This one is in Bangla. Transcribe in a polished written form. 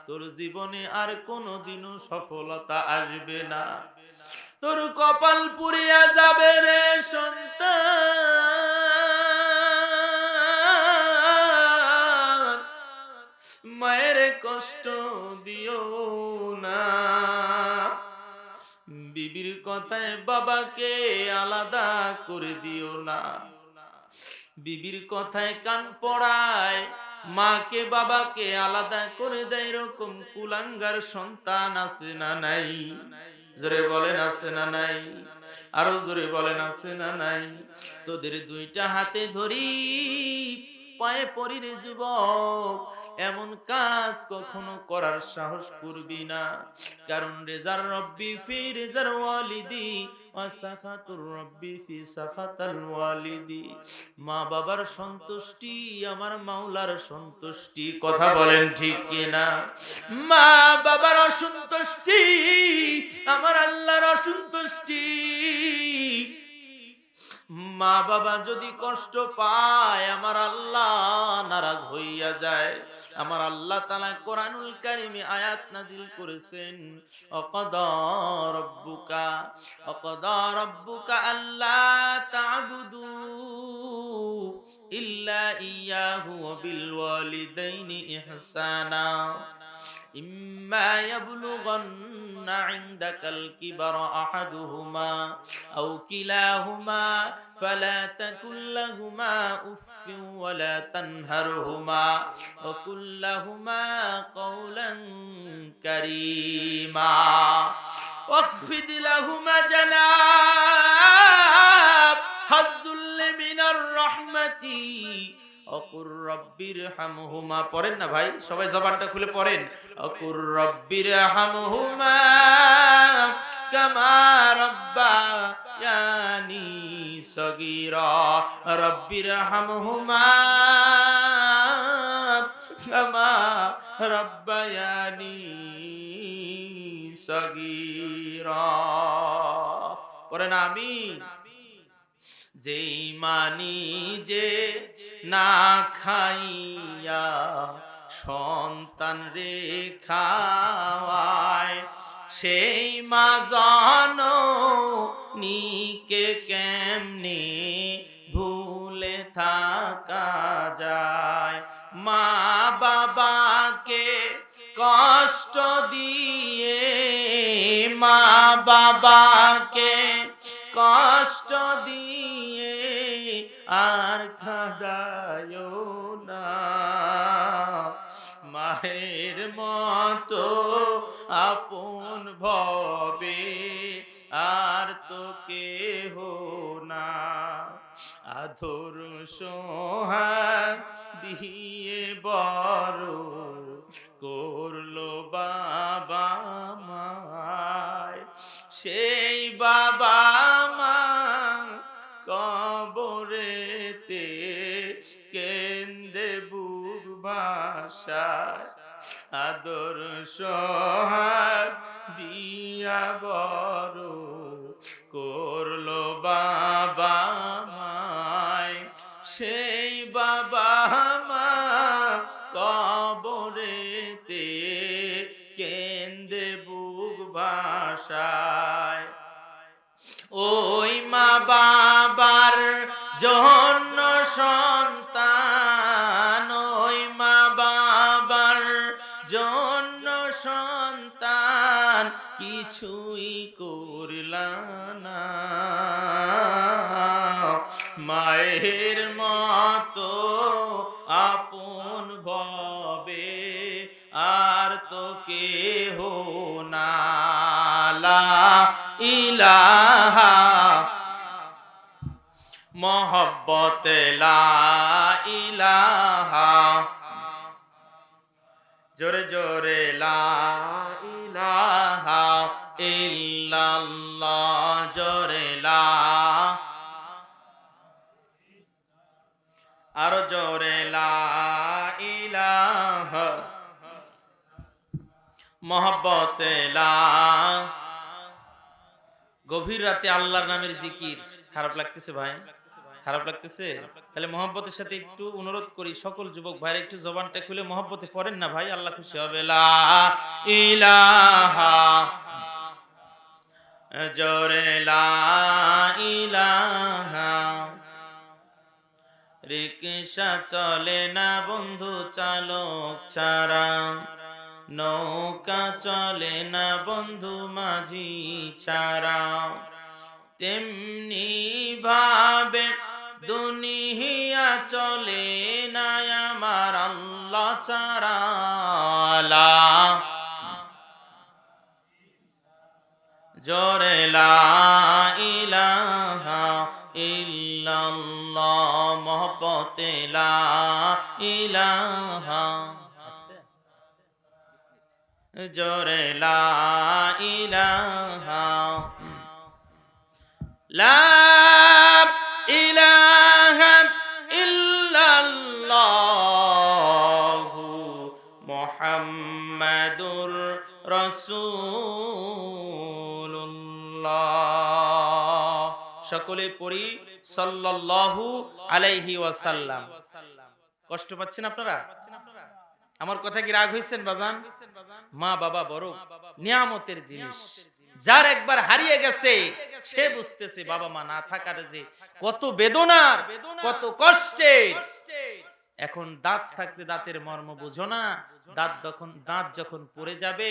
তোর জীবনে আর কোনোদিনও সফলতা আসবে না। তোর কপাল পুড়িয়া যাবে রে সন্তান, মায়ের কষ্ট দিও না। বিবির কথায় বাবাকে আলাদা করে দিও না। বিবির কথায় কান পড়ায় মাকে বাবাকে আলাদা করে দেয়, এরকম কুলাঙ্গার সন্তান আছে না নাই? জোরে বলেন আছে না নাই? আরো জোরে বলেন আছে না নাই? তোদের দুইটা হাতে ধরি পায়ে পড়ি রে যুবক, এমন কাজ কখনো করার সাহস করবি না। কারণ রেজার রব্বি ফি রেজার ওয়ালিদি ওয়া সাখাতুর রব্বি ফি সাখাতাল ওয়ালিদি। মা বাবার সন্তুষ্টি আমার মাওলার সন্তুষ্টি। কথা বলেন ঠিক কিনা? মা বাবার অসন্তুষ্টি আমার আল্লাহর অসন্তুষ্টি। মা বাবা যদি কষ্ট পায় আমার আল্লাহ নারাজ হইয়া যায়। আমার আল্লাহ তাআলা কোরআনুল কারীমে আয়াত নাজিল করেছেন, অকদা রাব্বুকা আল্লা তা'বুদু ইল্লা ইয়াহু ওয়া বিল ওয়ালিদাইনি ইহসানা ইম্মা ইয়াবলুগান্না ইনদাকাল কিবারা আহাদুহুমা আও কিলাহুমা ফালা তাকুল লাহুমা উফফিন ওয়ালা তানহারহুমা ওয়া কুল লাহুমা কাওলান কারীমা ওয়াখফিদ লাহুমা জানাব হাজ্জুল মিনার রাহমাতি অকুর রব্বির হামহুমা। পড়েন না ভাই, সবাই জবানটা খুলে পড়েন। অকুর রব্বির হামহুমা কামা রাব্বায়ানি সগীরা। রব্বির হামহুমা কামা রাব্বায়ানি সগীরা। পড়েন আমিন। যেই মানি যে না খাইয়া সন্তান রে খাওয়ায়, সেই মা জননীকে কেমনে ভুলে থাকা যায়। মা বাবাকে কষ্ট দিয়ে, মা বাবাকে কষ্ট দিয়ে আর খাদায়ো না। মায়ের মতো আপন ভবে আর তো কেহ না। আদর সোহাগ দিয়ে বড় করলো বাবা মায়, সেই বাবা মা কবরেতে কেন্দে বুক ভাষায়। আদর সোহাগ দিয়া বড় করলো বাবা মায়, সেই বাবা মা কবরেতে কেন্দে বুক ভাষায়। ওই মা বাবার জন্য সন্তান, ওই মা বাবার জন্য সন্তান কিছুই করলা না। মায়ের মতো আপন ভবে আর তো কেহ না। লা ইলাহা মোহব্বতে লা ইলাহা, জোরে জোরে লা ইলাহা ইল্লাল্লাহ, জোরে লা, আরো জোরে লা ইলাহা মোহব্বতে লা। গভীর রাতে আল্লাহর নামের জিকির। খারাপ লাগতেছে ভাই? খারাপ লাগতেছে? তাহলে মহব্বতের সাথে একটু অনুরোধ করি, সকল যুবক ভাইরা একটু জবানটা খুলে মহব্বতে পড়েন না ভাই, আল্লাহ খুশি হবে। লা ইলাহা, জোরে লা ইলাহা। রিকশা চলে না বন্ধু চালক ছাড়া, নৌকা চলে না বন্ধু মাঝি ছাড়া, তেমনি ভাবে দুনিয়া চলে না আমার আল্লাহ ছাড়া। লা, জোরে লা ইলাহা ইল্লাল্লাহ, মহব্বতে লা ইলাহা, জোরে লা ইলাহা, লা ইলাহা ইল্লাল্লাহু মুহাম্মাদুর রাসূলুল্লাহ। সকলে পড়ি সাল্লাল্লাহু আলাইহি ওয়াসাল্লাম। কষ্ট পাচ্ছেন আপনারা? আমার কথা কি রাগ হইছেন বাজান? মা বাবা বড় নিয়ামতের জিনিস, যার একবার হারিয়ে গেছে সে বুঝতেছে বাবা মা না থাকার যে কত বেদনার, কত কষ্টের। এখন দাঁত থাকতে দাঁতের মর্ম বুঝো না, দাঁত যখন পড়ে যাবে